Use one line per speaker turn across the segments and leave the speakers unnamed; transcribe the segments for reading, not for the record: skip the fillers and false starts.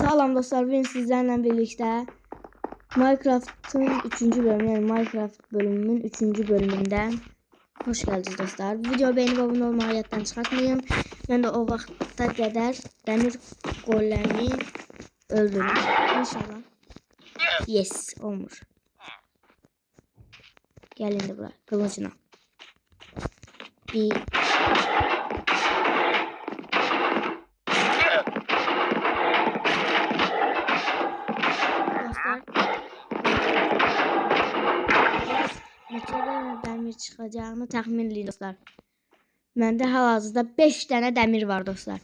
Salam dostlar, ben sizlerle birlikte Minecraft'ın 3. bölümü, yani Minecraft bölümünün 3. bölümünde hoş geldiniz dostlar. Video beğenip abone olmayı hayattan çıkartmayın. Ben de o vakte kadar demir gollerini öldürürüm inşallah. Yes, olmuş. Gelin de buraya kılıcına. Bir ne kadar demir çıkacağını tahmin edin dostlar. Bende hal-hazırda 5 tane demir var dostlar.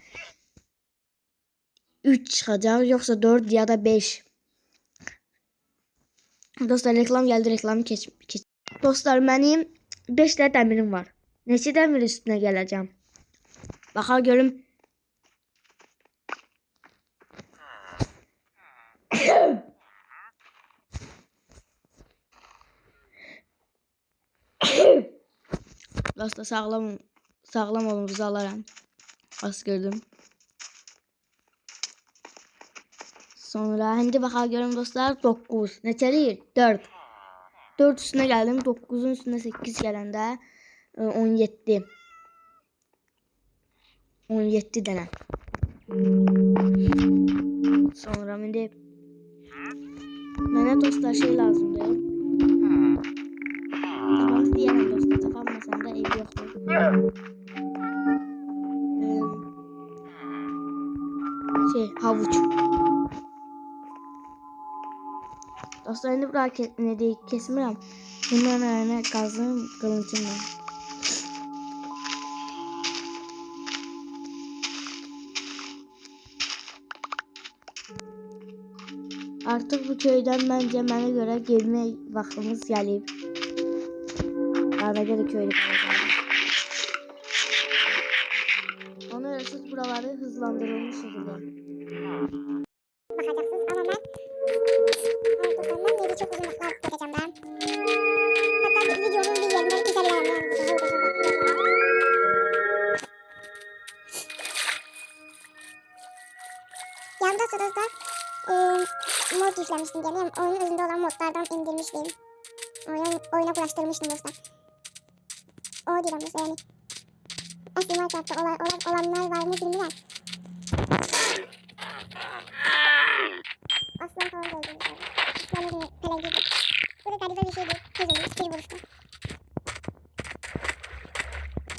3 çıkacak, yoksa 4 ya da 5. Dostlar reklam geldi, reklamı geç. Dostlar benim 5 tane demirim var. Neçə demir üstüne geleceğim? Baxa görüm. Dostlar sağlam olun, rızalarım. Az gördüm. Sonra şimdi baxa görüm dostlar, 9. Neçədir? 4. 4 üstüne geldim. 9'un üstüne 8 gələndə 17. 17 dənə. Sonra indi mənə dostlar şey lazımdır. Tabanız deyərəm dostlar. Tapanmasam da ev yoxdur. Havuç. Dostlar indi bura ne deyik kesmirəm. Bundan əlinə qazım qılıncımla. Artık bu köyden bence mənə görə gelmək vaxtımız gəlib. Daha da köylü kalacağım. Ona göre siz buraları hızlandırılmış şekilde.
Bakacaksınız ama ben ortasından yedi çok uzun vakitler tutacağım ben. Hatta videonun bir yerinde güzel Yanda sırada mod yüklemiştim diyelim. Oyunun özünde olan modlardan indirmiştim. Oyuna bulaştırmıştım dostlar. O değil dostlar yani. Eski Minecraft'ta olanlar var mı bilmiyorum. Aslan falan gördüm. Aslanın pelengi. Bu da galiba bir şeydi. Kızılmış bir vuruştu.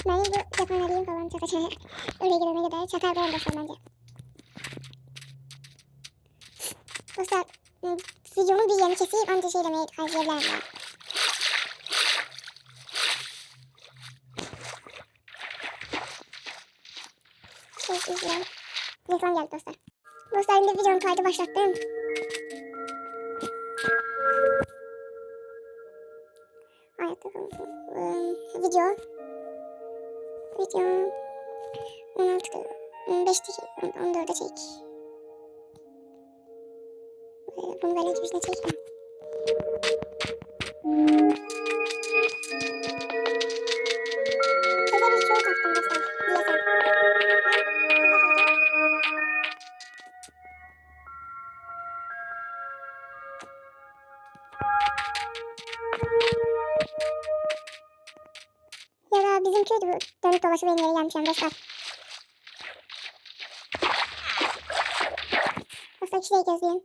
Benim bu yapanlarıyım falan çakacağı. Oraya gidene kadar çakar ben dostlar bence. Dostlar videonun bir yerini keseyim anca şey demeye harcayabilirim ben. İzleyelim. Reklam geldi dostlar. Dostlar şimdi videonun kaydı başlattım. Hayatta video 16 14'e çek. Bunu böyle gibisine çekeyim. Size bir şey taktım dostlar. Diyesem. Ya da bizim köyde bu dönüp dolaşıp benim yere gelmişim dostlar. Dostlar kişiyi gözleyeyim.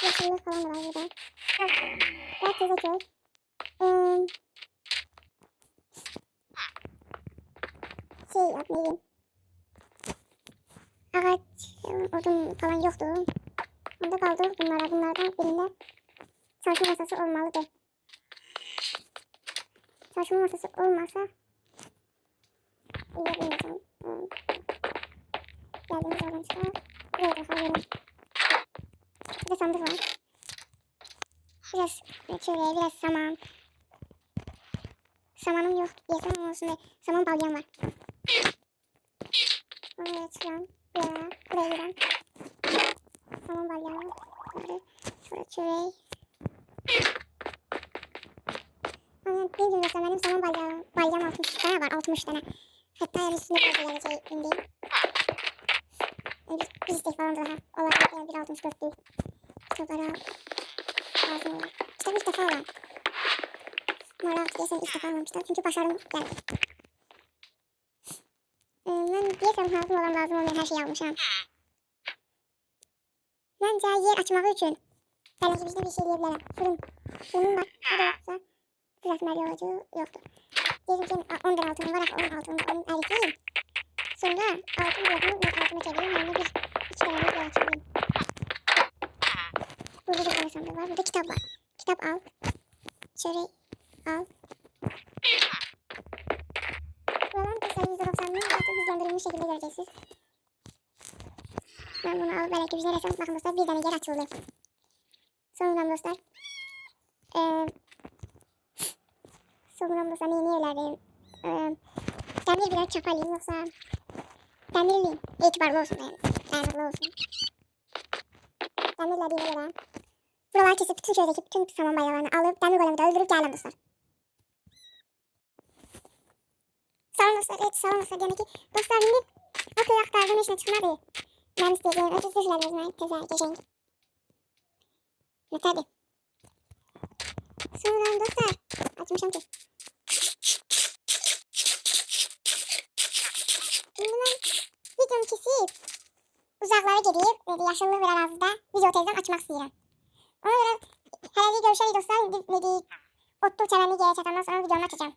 Yeşillik falan da var burada. Herkese köy. Şey yapmayayım. Ağaç, odun falan yoktu. Onda kaldı bunlardan birinde çalışma masası olmalıdır. Çalışma masası olmasa bilmiyorum. Geldiğimiz oradan çıkar. Buraya da falan. Bir de sandık var. Biraz şöyle biraz saman. Samanım yok diyesem olsun da saman balyam var. Oraya çıkan buraya giren saman balyam var. Şurada çöreği. Aynen bir gün mesela benim saman balyam 60 tane var, 60 tane. Hatta yani üstünde fazla geleceği indi. destek falan da daha olabilir. Yani 1.64'lük kitapları lazım olur. Kitabı ilk defa alan. Maraq deyəsən ilk defa almamışlar. Çünkü başarım geldi. Ben deyəsəm lazım olan lazım olmayan her şeyi almışam. Bence yer açmağı için belki bizde bir şey diyebilirim. Fırın var. Bu da yoksa düzeltmeli yolcu yoktur. Diyelim ki 10 lira altın var. 10 altın onu eriteyim. Sonra altın blokunu ben altıma çevireyim. Yanına bir 3 tane bir yere çevireyim. Burada da böyle sandığı var. Burada kitap var. Kitap al. Şöyle al. Buradan da sayı %90'ını zaten hızlandırılmış şekilde göreceksiniz. Ben bunu alıp belki bir yere resem. Bakın dostlar bir tane yer açıldı. Sonradan dostlar. Sonradan dostlar yeni yerlerdeyim. Demir birer çapa alayım yoksa demirliyim. İtibarlı olsun yani. Dayanıklı olsun. Demirle bir yere. Buraları kesip bütün şöyle bütün saman bayalarını alıp demir golemi de öldürüp geldim dostlar. Sağ dostlar. Evet sağ dostlar. Demek ki dostlar şimdi o köy aktardım işine çıkmadı. Ben isteyeceğim. Ötüz düşürler gözüme. Teze geçeyim. Yeterli. Sonra dostlar. Açmışım ki. Şimdi ben videomu kesip uzaklara gidip yaşıllı bir arazide video televizyon açmak istiyorum. Ona göre herhalde görüşürüz dostlar. Otlu çelenli geri çatandan sonra videomu açacağım.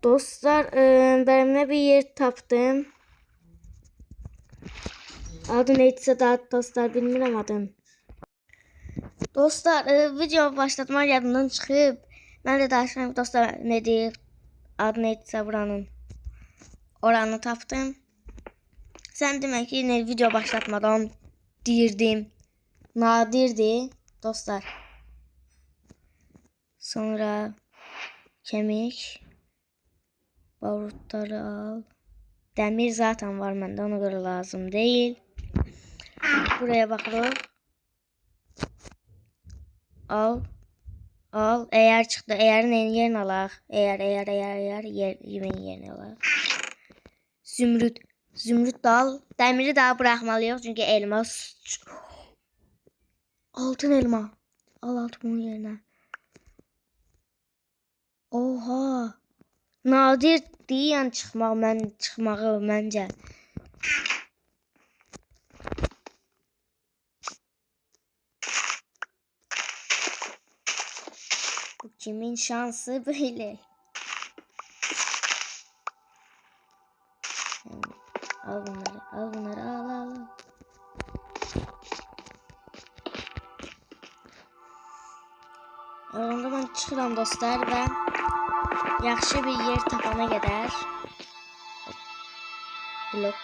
Dostlar benimle bir yer tapdım. Adı neyse daha dostlar bilmirəm adını. Dostlar video başlatmaq yadımdan çıxıb. Mən də danışıram dostlar ne deyir. Adı neyse buranın. Oranı tapdım. Sən demək ki yine video başlatmadan deyirdim. Nadirdi dostlar. Sonra kemik. Barutları al. Demir zaten var məndə ona göre lazım değil. Buraya baxırıq. Al. Al. Eğer çıktı. Eğerin yerini alaq. Eğer yemeğin yerini alaq. Zümrüt. Zümrüt da al. Demiri daha bırakmalıyıq. Çünkü elmas. Altın elma. Al altın yerine. Oha. Nadir deyən çıxmağı məncə. Bu kimin şansı böyle? Al bunları, al bunları, al. Orada ben çıxıram dostlar və yaxşı bir yer tapana qədər. Blok.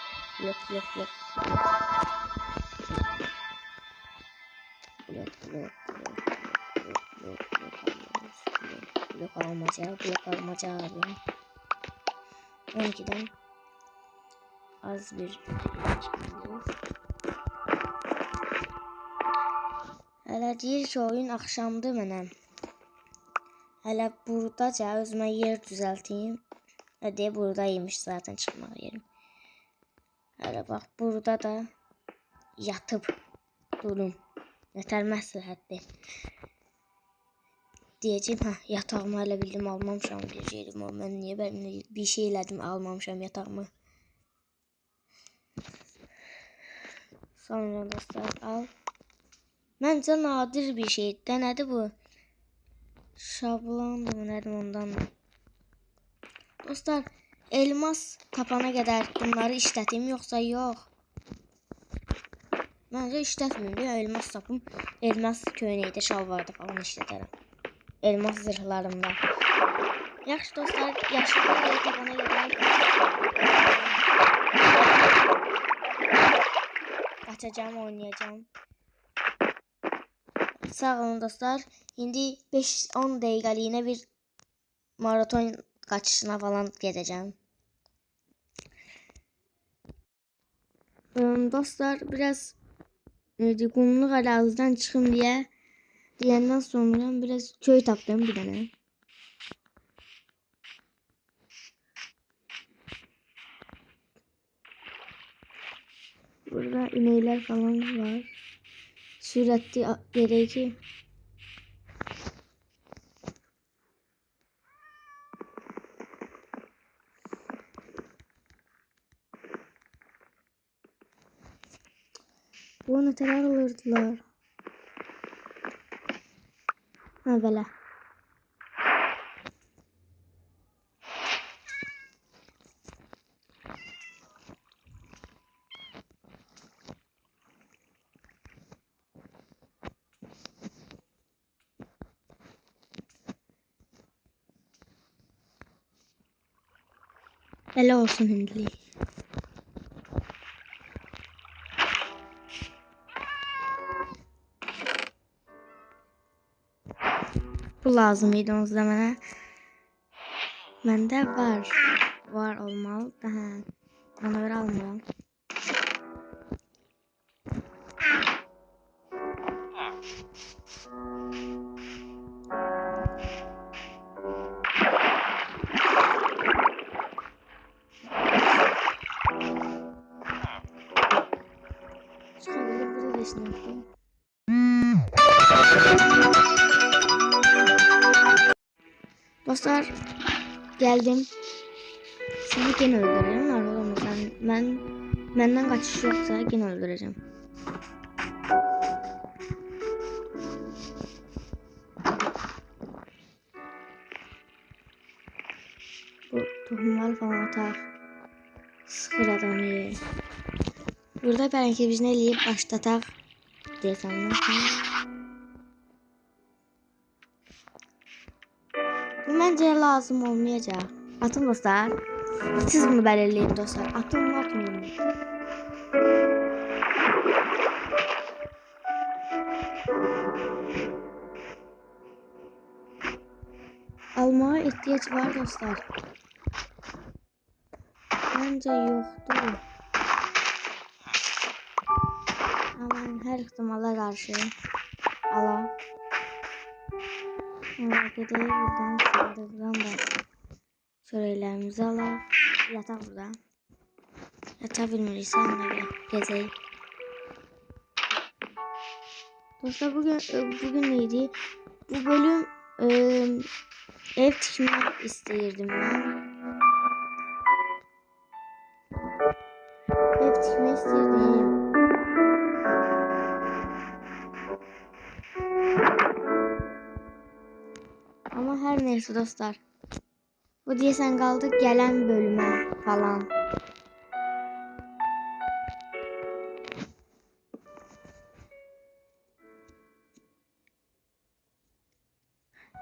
Blok almaca abi. 12'den az bir çıkıyor. Hələ deyir ki oyun axşamdı mənə. Hələ buradaca özümə yer düzelteyim. Hadi buradaymış zaten çıkmaq yerim. Hələ bax burada da yatıp durum. Yeter məsləhətdir. Diyeceğim yatağımı hələ bildim almamışam diyeceğim. Mən niyə bir şey elədim almamışam yatağımı. Sonra dostlar al. Məncə nadir bir şey. Nədir bu? Şablondur mu nədir ondan mı? Dostlar elmas tapana kadar bunları işletim yoksa yok. Bence işletmeyeyim ya elmas tapım. Elmas köynəkdə şalvarda falan işletirim. Elmas zırhlarımda. Yaxşı dostlar yaşlılar tapana kadar kaçacağım oynayacağım. Sağ olun dostlar. Şimdi 5-10 dəqiqəliyinə bir maraton kaçışına falan gideceğim. Dostlar biraz kumluk araziden çıkım diyenden sonra biraz köy taptım bir tane. Burada inekler falan var. Süratli gereği. Bu ne terör alırdılar. Ha böyle. Hele olsun hindli. Bu lazımydı o zamana. Bende var. Var olmalı. Daha. Ona göre almıyorum. Çıkabilir burada da işin. Dostlar geldim. Seni gene öldüreceğim. Arada olmasan benden kaçış yoksa gene öldüreceğim. Bu tohumlar falan atar. Sıfır adamı ye. Burada belki biz ne eləyib başlatak diye sandım. Bu bence lazım olmayacak. Atın dostlar. Siz bunu belirleyin dostlar. Atın mı atmıyor mu? Almaya ihtiyaç var dostlar. Bence yoktur. Ama her ihtimala karşı ala. Gidelim buradan sandıktan da şörelerimizi alalım. Yatak burada. Yatabilmeliyiz onları gezelim. Dostlar bugün neydi? Bu bölüm ev tikmek isteyirdim ben. Ev tikmek isteyirdim. Ama her neyse dostlar. Bu diyesen kaldı gelen bölüme falan.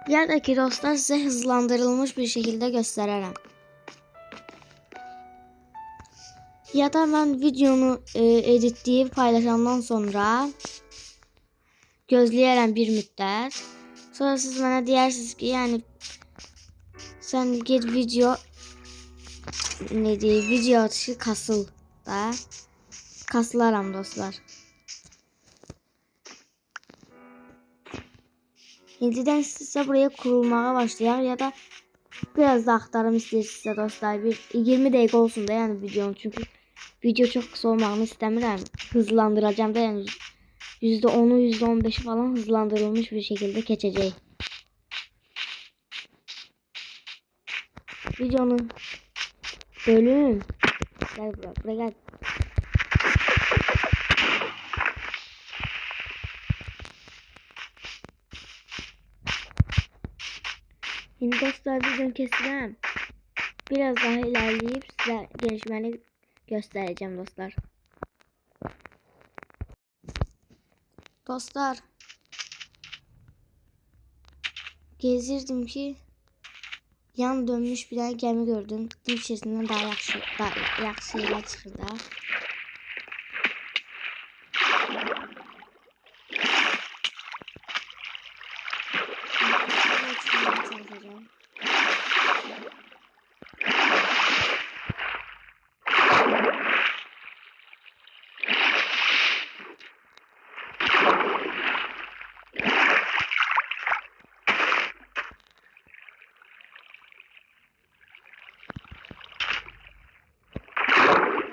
Yerdeki dostlar size hızlandırılmış bir şekilde gösteririm. Ya da ben videonu editleyip paylaşandan sonra gözleyerek bir müddet. Sonra siz bana deyirsiniz ki yani sen git video video atışı kasıl da kasılaram dostlar. İndiden size buraya kurulmaya başlayar ya da biraz da aktarım istəyirsinizsə dostlar bir 20 dakika olsun da yani videonun çünkü video çok kısa olmağını istemiyorum. Hızlandıracağım da yani %10'u %15'i falan hızlandırılmış bir şekilde geçecek. Videonun bölüm gel buraya gel. Şimdi dostlar videonu keseceğim. Biraz daha ilerleyip size gelişmeni göstereceğim dostlar. Dostlar gezirdim ki yan dönmüş bir tane gemi gördüm. Dil içerisinden daha yaxşı yerler çıxır da.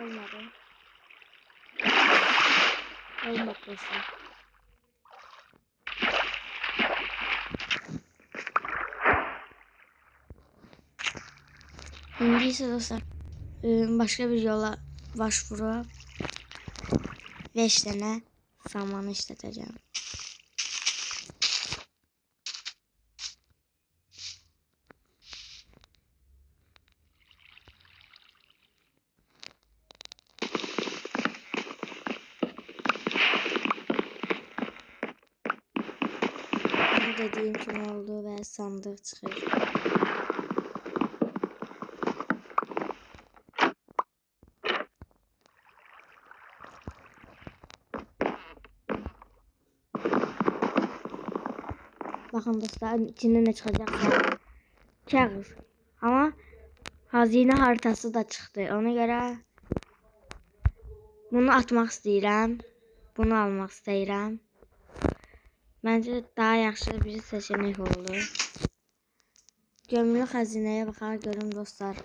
Olmadı. dostlar. İndi ise dostlar başka bir yola başvurup 5 tane samanı işleteceğim. Dediğim gibi oldu ve sandık çıkıyor. Bakın dostlar içinde ne çıkacak? Kağıt. Ama hazine haritası da çıktı. Ona göre bunu atmak istəyirəm. Bunu almak istəyirəm. Bence daha yaxşı bir seçenek oldu. Gömülü xəzinəyə baxar görüm dostlar.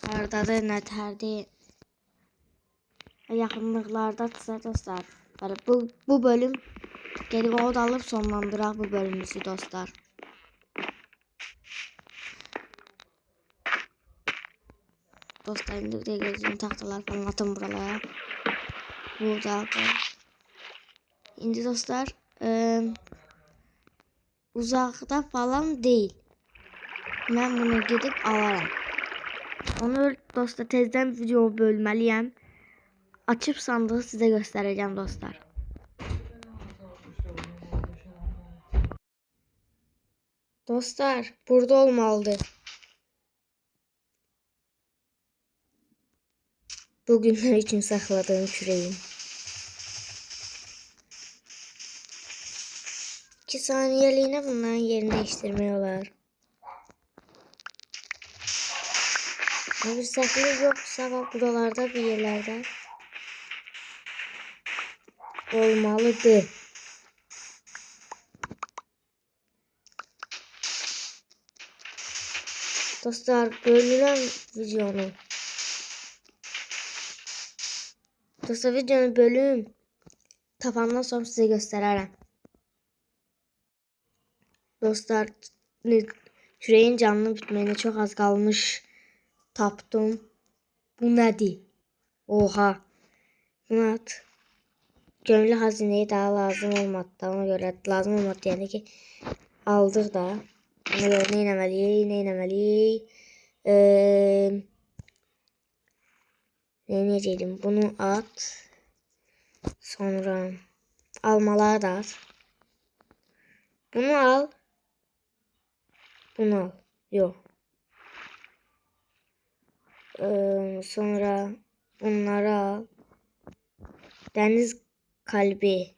Hardadır, nətərdir? Yaxınlıqlardadırsa dostlar. Böyle bu bölüm gedib od alıb sonlandıraq bu bölümümüzü dostlar. Dostlar indi de gözüm tahtalar falan atın buralara. Burada. İndi dostlar uzakta falan değil. Ben bunu gidip alaram. Onu dostlar tezden video bölməliyəm. Açıp sandığı size göstereceğim dostlar. Dostlar burada olmalıdır. Bugünler için sakladığım küreğim. 2 saniyeliğine bunların yerini değiştirmiyorlar. Bir saklı yoksa bak buralarda bir yerlerde olmalıdır. Dostlar bölünen videonu. Dostlar videonu bölüm tapandan sonra size göstereceğim. Dostlar küreğin canlı bitmeyene çok az kalmış. Tapdım. Bu nedir? Oha. Bunu at. Gömülü hazineyi daha lazım olmadı. Ona göre lazım olmadı yani ki aldık da. Ona göre ne eləməliyik? Ne diyeceğim? Bunu at. Sonra almaları da at. Bunu al. Bunu al. Yok. Sonra bunları al. Deniz kalbi.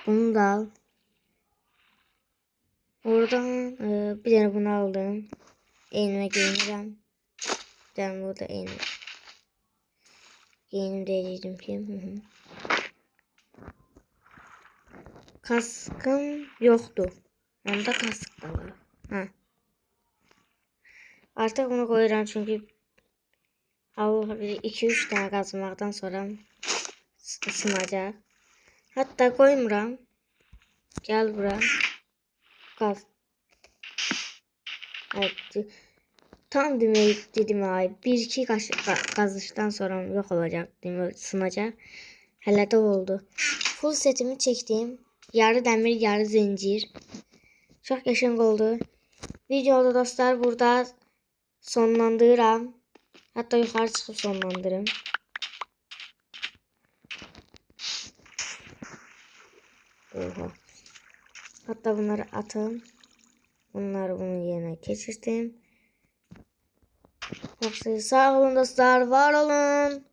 Bunu da al. Oradan bir tane bunu aldım. Eynime giyineceğim. Ben burada eynim. Giyinim diyeceğim ki. Kaskım yoktu. Onda kask da var. Ha. Artık bunu koyuram çünkü Allah bilir 2-3 tane kazmaktan sonra ısınacak. Hatta koymuram. Gel buraya. Kaz. Evet. Tam dedim ay 1-2 kazıştan sonra yok olacak, demek ısınacak. Hele de oldu. Full setimi çektim. Yarı demir, yarı zincir. Çok yaşang oldu. Videoda dostlar burada sonlandırıram. Hatta yukarı çıkıp sonlandırırım. Oha. Hatta bunları atın. Bunları bunun yerine geçirdim. Sağ olun dostlar, var olun.